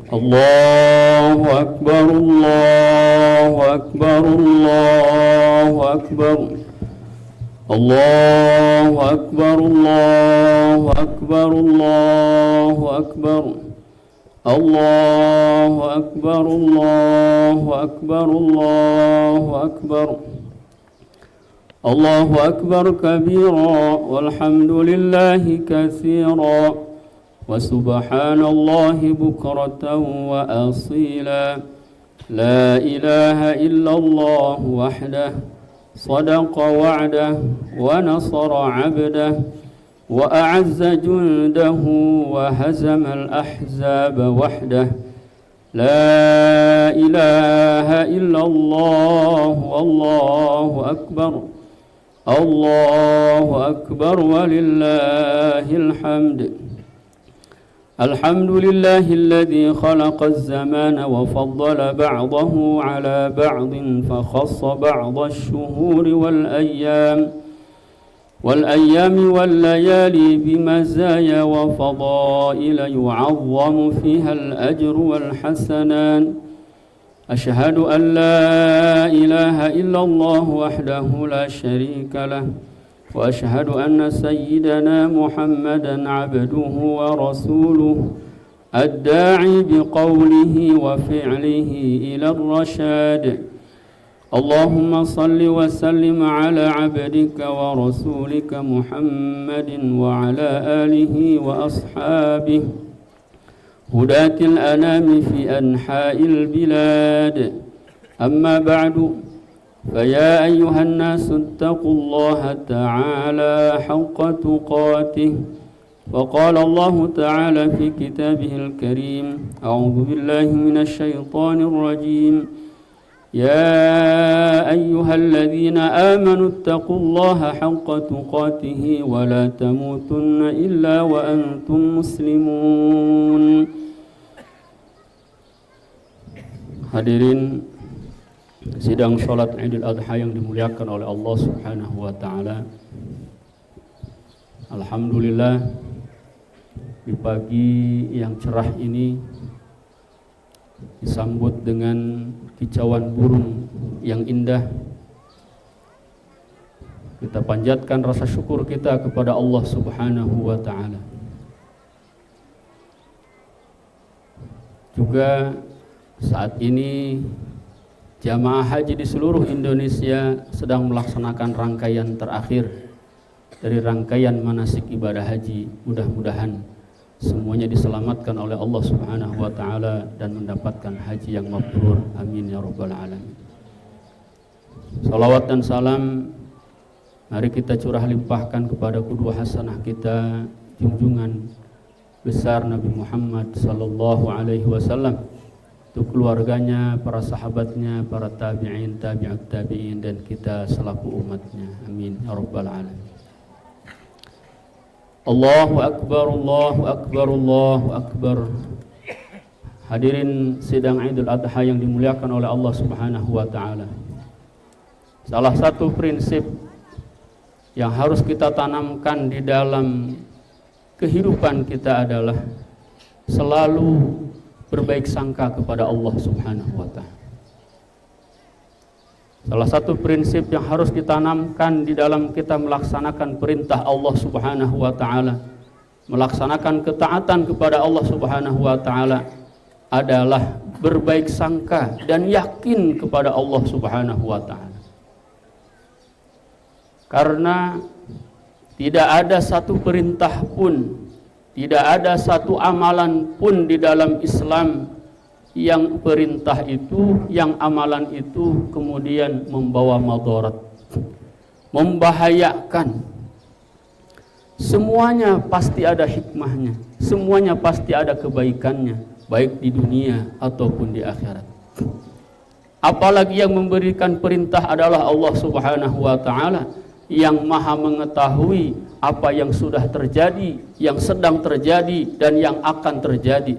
الله أكبر الله أكبر الله أكبر الله أكبر الله أكبر الله أكبر الله أكبر الله أكبر الله أكبر الله أكبر كبيرا والحمد لله كثيرا وسبحان الله بكرة وأصيلا لا إله إلا الله وحده صدق وعده ونصر عبده وأعز جنده وهزم الأحزاب وحده لا إله إلا الله والله أكبر الله أكبر ولله الحمد الحمد لله الذي خلق الزمان وفضل بعضه على بعض فخص بعض الشهور والأيام والليالي بمزايا وفضائل يعظم فيها الأجر والحسنان أشهد أن لا إله إلا الله وحده لا شريك له وأشهد أن سيدنا محمدا عبده ورسوله الداعي بقوله وفعله إلى الرشاد اللهم صل وسلم على عبدك ورسولك محمد وعلى آله وأصحابه هداة الأنام في أنحاء البلاد أما بعد فيا أيها الناس اتقوا الله تعالى حق تقاته وقال الله تعالى في كتابه الكريم أعوذ بالله من الشيطان الرجيم يا أيها الذين آمنوا اتقوا الله حق تقاته ولا تموتن إلا وأنتم مسلمون. Hadirin sidang sholat Idul Adha yang dimuliakan oleh Allah Subhanahu wa Ta'ala. Alhamdulillah, di pagi yang cerah ini disambut dengan kicauan burung yang indah. Kita panjatkan rasa syukur kita kepada Allah Subhanahu wa Ta'ala. Juga saat ini jamaah haji di seluruh Indonesia sedang melaksanakan rangkaian terakhir dari rangkaian manasik ibadah haji. Mudah-mudahan semuanya diselamatkan oleh Allah Subhanahu wa Ta'ala dan mendapatkan haji yang mabrur. Amin ya rabbal alamin. Salawat dan salam mari kita curah limpahkan kepada qudwah hasanah kita, junjungan besar Nabi Muhammad sallallahu alaihi wasallam, untuk keluarganya, para sahabatnya, para tabi'in, tabi'ut tabi'in, dan kita selaku umatnya. Amin ya rabbal alamin. Allahu Akbar, Allahu Akbar, Allahu Akbar. Hadirin sidang Idul Adha yang dimuliakan oleh Allah Subhanahu wa Ta'ala. Salah satu prinsip yang harus kita tanamkan di dalam kehidupan kita adalah selalu berbaik sangka kepada Allah Subhanahu wa Ta'ala. Salah satu prinsip yang harus ditanamkan di dalam kita melaksanakan perintah Allah Subhanahu wa Ta'ala, melaksanakan ketaatan kepada Allah Subhanahu wa Ta'ala, adalah berbaik sangka dan yakin kepada Allah Subhanahu wa Ta'ala. Karena tidak ada satu perintah pun, tidak ada satu amalan pun di dalam Islam yang perintah itu, yang amalan itu kemudian membawa madarat, membahayakan. Semuanya pasti ada hikmahnya, semuanya pasti ada kebaikannya, baik di dunia ataupun di akhirat. Apalagi yang memberikan perintah adalah Allah Subhanahu wa Ta'ala, yang maha mengetahui apa yang sudah terjadi, yang sedang terjadi, dan yang akan terjadi.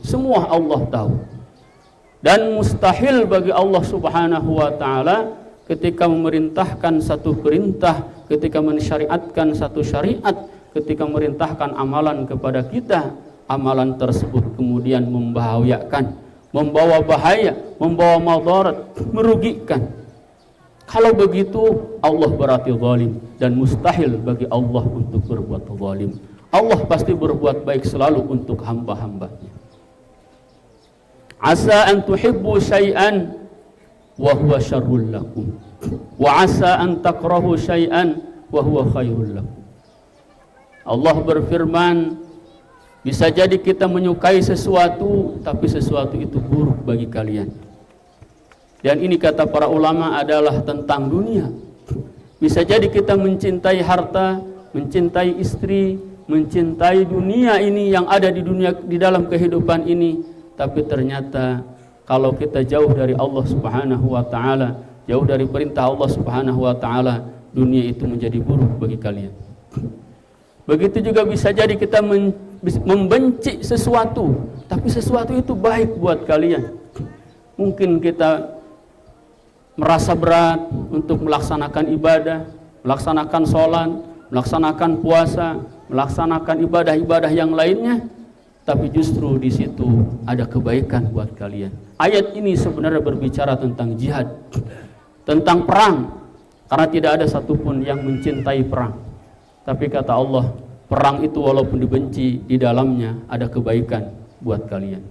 Semua Allah tahu. Dan mustahil bagi Allah Subhanahu wa Ta'ala ketika memerintahkan satu perintah, ketika mensyariatkan satu syariat, ketika memerintahkan amalan kepada kita, amalan tersebut kemudian membahayakan, membawa bahaya, membawa madarat, merugikan. Kalau begitu Allah berarti zalim, dan mustahil bagi Allah untuk berbuat zalim. Allah pasti berbuat baik selalu untuk hamba-hambanya. Asa an tuhibbu syai'an wa huwa syarrul lakum, wa asa an takrahu syai'an wa huwa khairul lakum. Allah berfirman, bisa jadi kita menyukai sesuatu, tapi sesuatu itu buruk bagi kalian. Dan ini kata para ulama adalah tentang dunia. Bisa jadi kita mencintai harta, mencintai istri, mencintai dunia ini yang ada di dunia, di dalam kehidupan ini, tapi ternyata kalau kita jauh dari Allah Subhanahu wa taala, jauh dari perintah Allah Subhanahu wa taala, dunia itu menjadi buruk bagi kalian. Begitu juga bisa jadi kita membenci sesuatu, tapi sesuatu itu baik buat kalian. Mungkin kita merasa berat untuk melaksanakan ibadah, melaksanakan sholat, melaksanakan puasa, melaksanakan ibadah-ibadah yang lainnya, tapi justru di situ ada kebaikan buat kalian. Ayat ini sebenarnya berbicara tentang jihad, tentang perang, karena tidak ada satupun yang mencintai perang. Tapi kata Allah, perang itu walaupun dibenci, di dalamnya ada kebaikan buat kalian.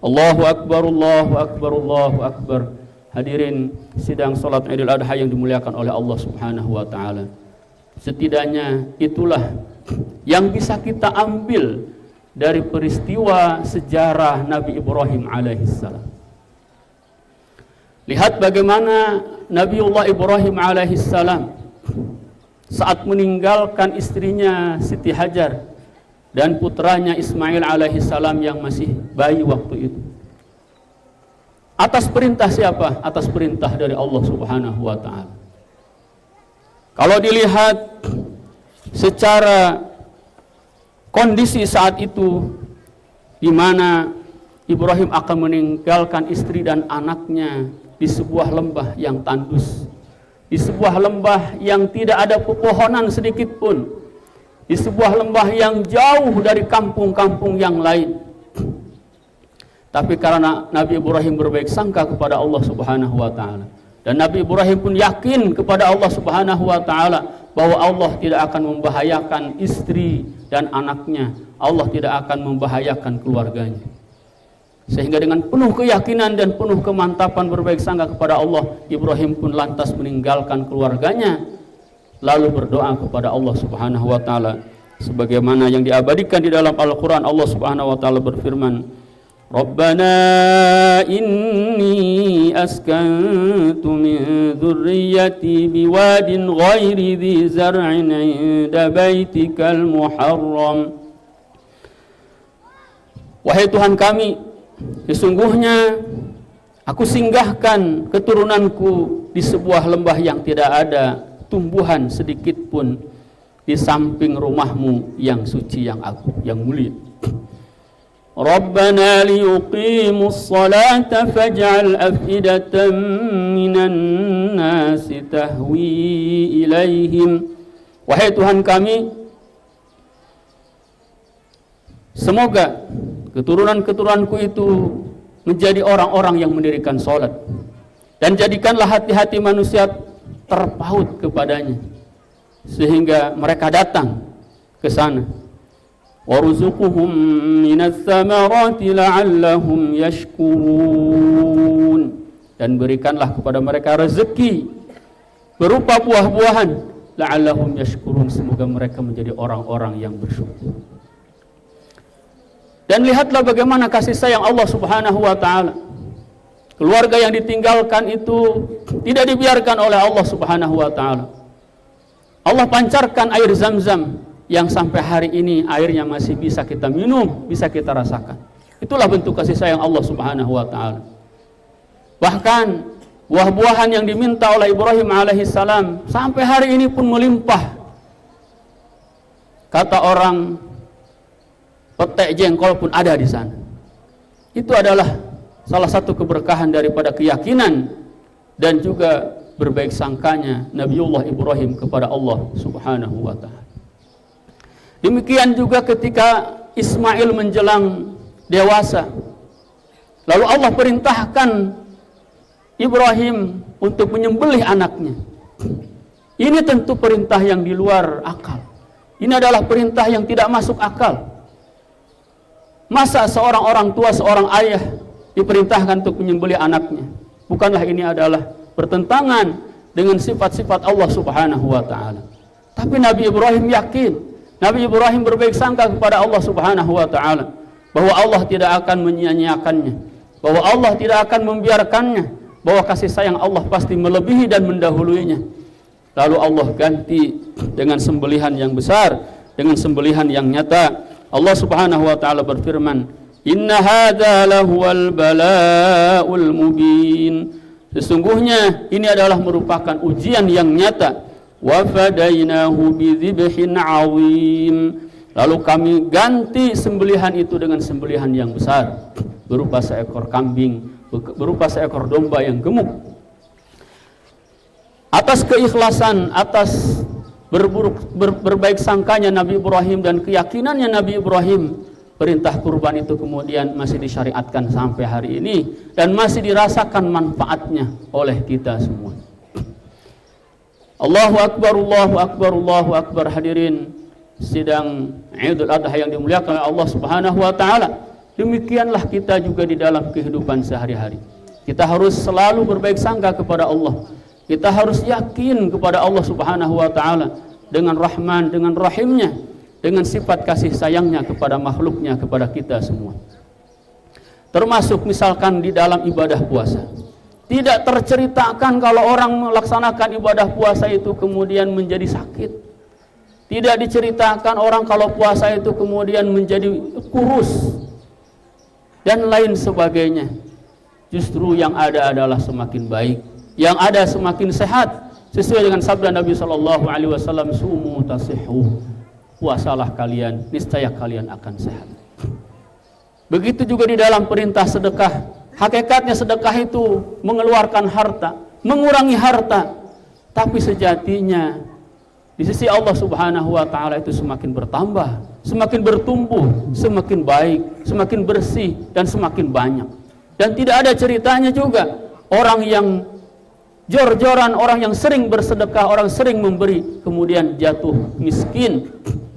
Allahu Akbar, Allahu Akbar, Allahu Akbar. Hadirin sidang salat Idul Adha yang dimuliakan oleh Allah Subhanahu wa taala. Setidaknya itulah yang bisa kita ambil dari peristiwa sejarah Nabi Ibrahim alaihissalam. Lihat bagaimana Nabiullah Ibrahim alaihissalam saat meninggalkan istrinya Siti Hajar dan putranya Ismail alaihissalam yang masih bayi waktu itu. Atas perintah siapa? Atas perintah dari Allah Subhanahu wa taala. Kalau dilihat secara kondisi saat itu, di mana Ibrahim akan meninggalkan istri dan anaknya di sebuah lembah yang tandus, di sebuah lembah yang tidak ada pepohonan sedikit pun, di sebuah lembah yang jauh dari kampung-kampung yang lain. Tapi karena Nabi Ibrahim berbaik sangka kepada Allah Subhanahu wa taala, dan Nabi Ibrahim pun yakin kepada Allah Subhanahu wa taala bahwa Allah tidak akan membahayakan istri dan anaknya, Allah tidak akan membahayakan keluarganya. Sehingga dengan penuh keyakinan dan penuh kemantapan berbaik sangka kepada Allah, Ibrahim pun lantas meninggalkan keluarganya lalu berdoa kepada Allah Subhanahu wa taala sebagaimana yang diabadikan di dalam Al-Qur'an. Allah Subhanahu wa taala berfirman, Rabbana inni askantu min dzurriyyati biwadin ghairi dzi zar'in 'inda baitikal muharram. Wahai Tuhan kami, sesungguhnya aku singgahkan keturunanku di sebuah lembah yang tidak ada tumbuhan sedikit pun di samping rumahmu yang suci, yang agung, yang mulia. Rabbana liyuqimus salata faj'al af'idatan minan nasi tahwi ilaihim. Wahai Tuhan kami, semoga keturunan-keturunanku itu menjadi orang-orang yang mendirikan salat, dan jadikanlah hati-hati manusia terpaut kepadanya sehingga mereka datang ke sana. Warzuqhum minas tsamarati la'allahum yashkurun, dan berikanlah kepada mereka rezeki berupa buah-buahan, la'allahum yashkurun, semoga mereka menjadi orang-orang yang bersyukur. Dan lihatlah bagaimana kasih sayang Allah Subhanahu wa taala. Keluarga yang ditinggalkan itu tidak dibiarkan oleh Allah Subhanahu wa taala. Allah pancarkan air Zam-Zam yang sampai hari ini airnya masih bisa kita minum, bisa kita rasakan. Itulah bentuk kasih sayang Allah Subhanahu wa taala. Bahkan buah-buahan yang diminta oleh Ibrahim alaihissalam sampai hari ini pun melimpah. Kata orang, petek jengkol pun ada di sana. Itu adalah salah satu keberkahan daripada keyakinan dan juga berbaik sangkanya Nabiullah Ibrahim kepada Allah Subhanahu wa taala. Demikian juga ketika Ismail menjelang dewasa, lalu Allah perintahkan Ibrahim untuk menyembelih anaknya. Ini tentu perintah yang di luar akal. Ini adalah perintah yang tidak masuk akal. Masa seorang orang tua, seorang ayah diperintahkan untuk menyembelih anaknya? Bukanlah ini adalah bertentangan dengan sifat-sifat Allah Subhanahu wa taala. Tapi Nabi Ibrahim yakin, Nabi Ibrahim berbaik sangka kepada Allah Subhanahu wa taala bahwa Allah tidak akan menyia-nyiakannya, bahwa Allah tidak akan membiarkannya, bahwa kasih sayang Allah pasti melebihi dan mendahuluinya. Lalu Allah ganti dengan sembelihan yang besar, dengan sembelihan yang nyata. Allah Subhanahu wa taala berfirman, "Inna hadza lahuwal bala'ul mubin." Sesungguhnya ini adalah merupakan ujian yang nyata. Wa fadainahu bidzibhin 'azim. Lalu kami ganti sembelihan itu dengan sembelihan yang besar, berupa seekor kambing, berupa seekor domba yang gemuk. Atas keikhlasan, atas berbaik sangkanya Nabi Ibrahim dan keyakinannya Nabi Ibrahim, perintah kurban itu kemudian masih disyariatkan sampai hari ini dan masih dirasakan manfaatnya oleh kita semua. Allahu Akbar, Allahu Akbar, Allahu Akbar. Hadirin sidang Idul Adha yang dimuliakan oleh Allah Subhanahu wa taala. Demikianlah kita juga di dalam kehidupan sehari-hari. Kita harus selalu berbaik sangka kepada Allah. Kita harus yakin kepada Allah Subhanahu wa taala dengan Rahman, dengan Rahimnya, dengan sifat kasih sayangnya kepada makhluknya, kepada kita semua. Termasuk misalkan di dalam ibadah puasa. Tidak terceritakan kalau orang melaksanakan ibadah puasa itu kemudian menjadi sakit. Tidak diceritakan orang kalau puasa itu kemudian menjadi kurus dan lain sebagainya. Justru yang ada adalah semakin baik, yang ada semakin sehat, sesuai dengan sabda Nabi sallallahu alaihi wasallam, "Sumu tasihhu." Puasalah kalian, niscaya kalian akan sehat. Begitu juga di dalam perintah sedekah. Hakikatnya sedekah itu mengeluarkan harta, mengurangi harta, tapi sejatinya di sisi Allah Subhanahu wa taala itu semakin bertambah, semakin bertumbuh, semakin baik, semakin bersih dan semakin banyak. Dan tidak ada ceritanya juga orang yang jor-joran, orang yang sering bersedekah, orang sering memberi kemudian jatuh miskin,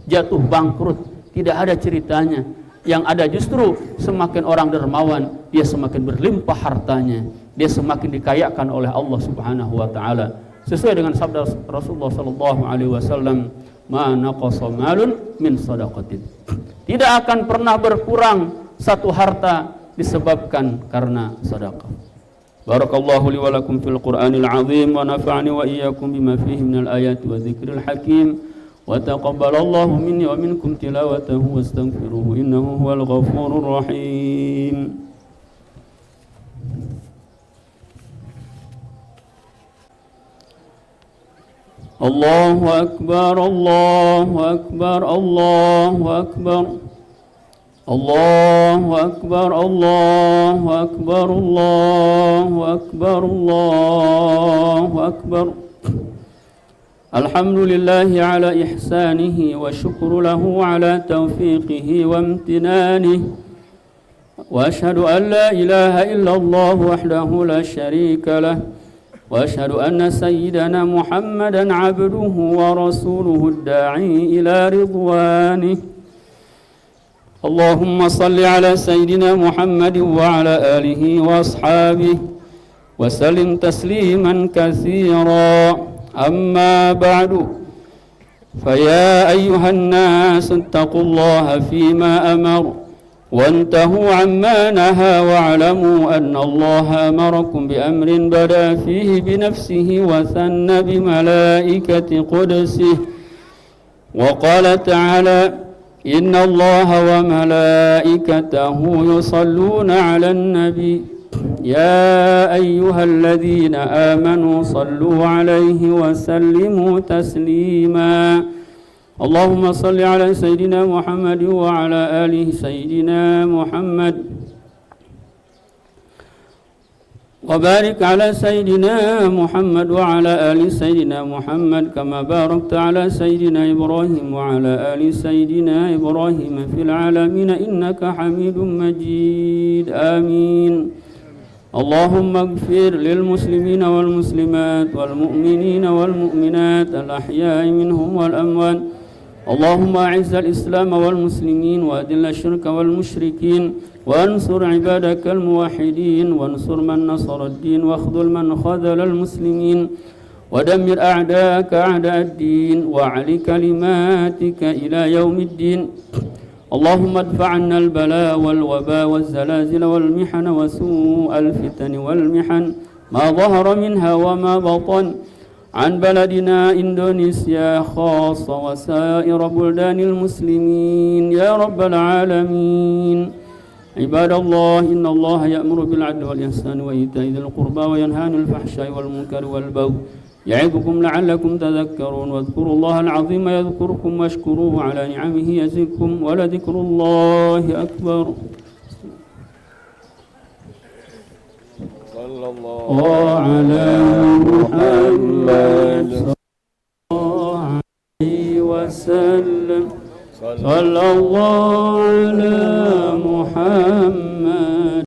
jatuh bangkrut. Tidak ada ceritanya. Yang ada justru semakin orang dermawan, dia semakin berlimpah hartanya, dia semakin dikayakan oleh Allah Subhanahu wa taala. Sesuai dengan sabda Rasulullah sallallahu alaihi wasallam, "Ma naqasa malun min shadaqatin." Tidak akan pernah berkurang satu harta disebabkan karena sedekah. Barakallahu li wa lakum fil Qur'anil azim wa nafa'ani wa iyyakum bima fihi minal ayati wa dzikril hakim. Wa taqabbalallahu minni wa minkum tilawatahu wastaghfiruhu innahu huwal ghafurur rahim. Allahu akbar, Allahu akbar, Allahu akbar. Allahu akbar, Allahu akbar, Allahu akbar, Allahu akbar. Alhamdulillahi ala ihsanihi wa syukru lahu ala taufiqihi wa amtinanihi. Wa ashhadu an la ilaha illallah wahdahu la syarika lah. Wa ashhadu anna sayyidana Muhammadan abduhu wa rasuluhu ad-da'i ila ridwanih. Allahumma salli ala sayyidina Muhammad wa ala alihi wa ashabihi wa sallim tasliman katsira. أما بعد فيا أيها الناس اتقوا الله فيما أمر وانتهوا عما نهى واعلموا أن الله أمركم بأمر بدأ فيه بنفسه وثنى بملائكة قدسه وقال تعالى إن الله وملائكته يصلون على النبي يا أيها الذين آمنوا صلوا عليه وسلموا تسليما اللهم صل على سيدنا محمد وعلى آله سيدنا محمد وبارك على سيدنا محمد وعلى آل سيدنا محمد كما باركت على سيدنا إبراهيم وعلى آل سيدنا إبراهيم في العالمين إنك حميد مجيد آمين. اللهم اغفر للمسلمين والمسلمات والمؤمنين والمؤمنات الأحياء منهم والأموات. اللهم أعز الإسلام والمسلمين وأذل الشرك والمشركين وانصر عبادك الموحدين وانصر من نصر الدين واخذل من خذل المسلمين ودمر أعداءك أعداء الدين وأعل كلماتك إلى يوم الدين. اللهم ادفع عنا البلاء والوباء والزلازل والمحن وسوء الفتن والمحن ما ظهر منها وما بطن عن بلدنا إندونيسيا خاصة وسائر بلدان المسلمين يا رب العالمين. عباد الله إن الله يأمر بالعدل والإحسان وإيتاء ذي القربى وينهى عن الفحشاء والمنكر والبغي يعظكم لعلكم تذكرون. واذكروا الله العظيم يذكركم واشكروه على نعمه يزدكم ولذكر الله أكبر. صلى الله على محمد صلى الله عليه وسلم. صلى الله على محمد